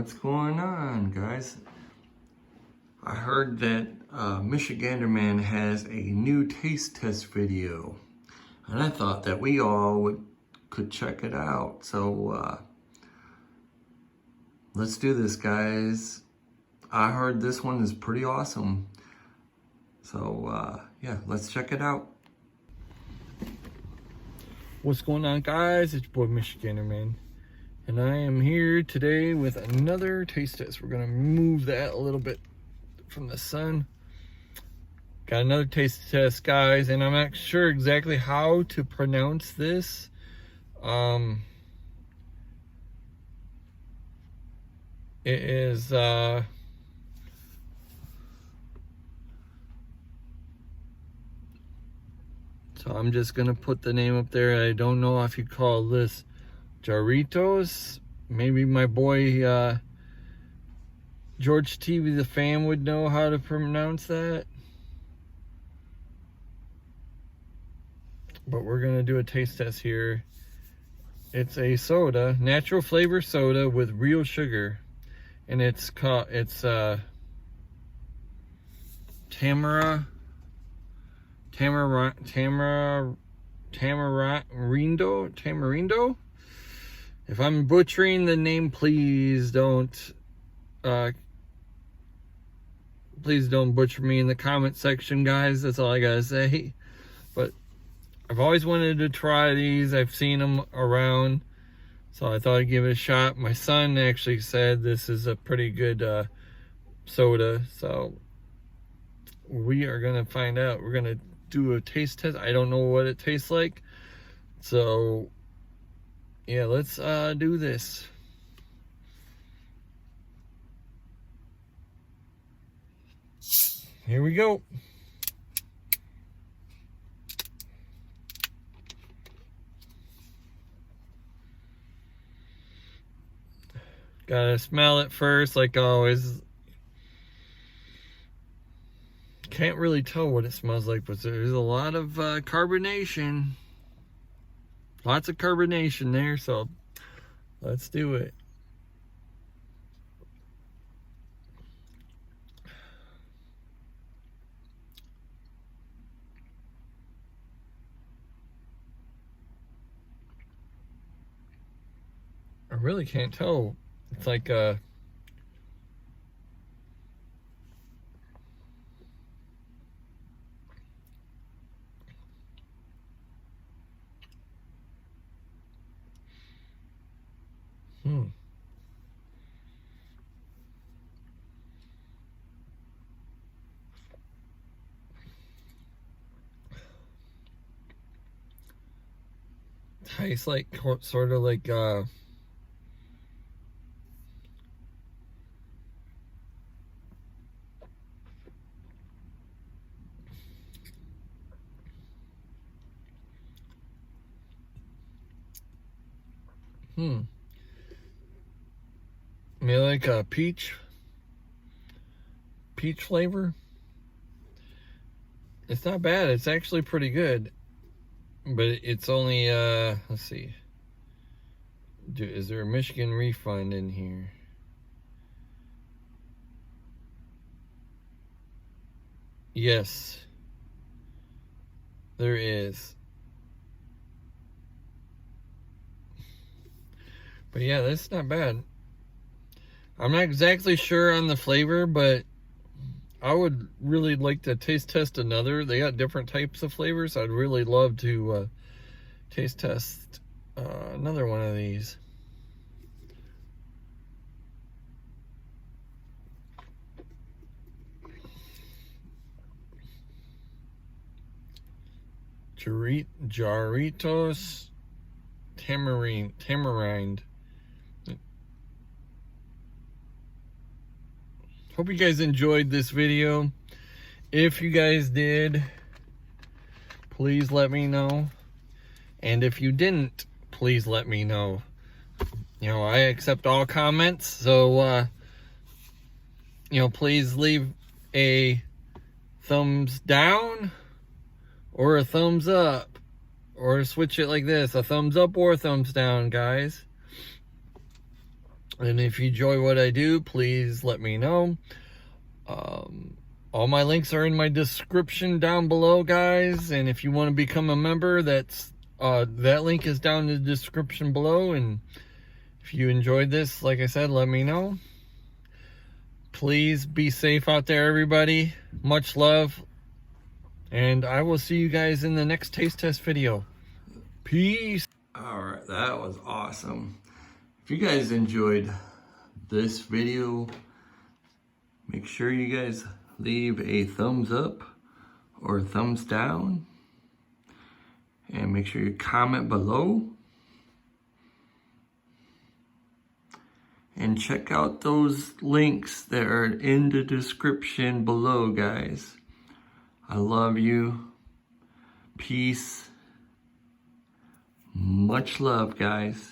What's going on, guys? I heard that Michigander Man has a new taste test video, and I thought that we all could check it out. So let's do this, guys. I heard this one is pretty awesome. So yeah, let's check it out. What's going on, guys? It's your boy Michigander Man, and I am here today with another taste test. We're gonna move that a little bit from the sun. Got another taste test, guys, and I'm not sure exactly how to pronounce this. It is so I'm just gonna put the name up there. I don't know if you call this JARRITOS. Maybe my boy George TV the Fan would know how to pronounce that. But we're gonna do a taste test here. It's a soda, natural flavor soda with real sugar, and it's tamarindo. If I'm butchering the name, please don't butcher me in the comment section, guys. That's all I gotta say. But I've always wanted to try these. I've seen them around, so I thought I'd give it a shot. My son actually said this is a pretty good soda, so we are gonna find out. We're gonna do a taste test. I don't know what it tastes like, so yeah, let's do this. Here we go. Gotta smell it first, like always. Can't really tell what it smells like, but there's a lot of carbonation. Lots of carbonation there, so let's do it. I really can't tell. It's like tastes like sort of like maybe like a peach flavor. It's not bad. It's actually pretty good, but it's only let's see, is there a Michigan refund in here? Yes, there is. But yeah, that's not bad. I'm not exactly sure on the flavor, but I would really like to taste test another. They got different types of flavors. I'd really love to taste test another one of these. JARRITOS Tamarind. Hope you guys enjoyed this video. If you guys did, please let me know. And if you didn't, please let me know. You know, I accept all comments, so you know, please leave a thumbs down or a thumbs up, or switch it like this, a thumbs up or a thumbs down, guys. And if you enjoy what I do, please let me know. All my links are in my description down below, guys. And if you want to become a member, that link is down in the description below. And if you enjoyed this, like I said, let me know. Please be safe out there, everybody. Much love. And I will see you guys in the next taste test video. Peace. All right, that was awesome. If you guys enjoyed this video, make sure you guys leave a thumbs up or a thumbs down. And make sure you comment below. And check out those links that are in the description below, guys. I love you. Peace. Much love, guys.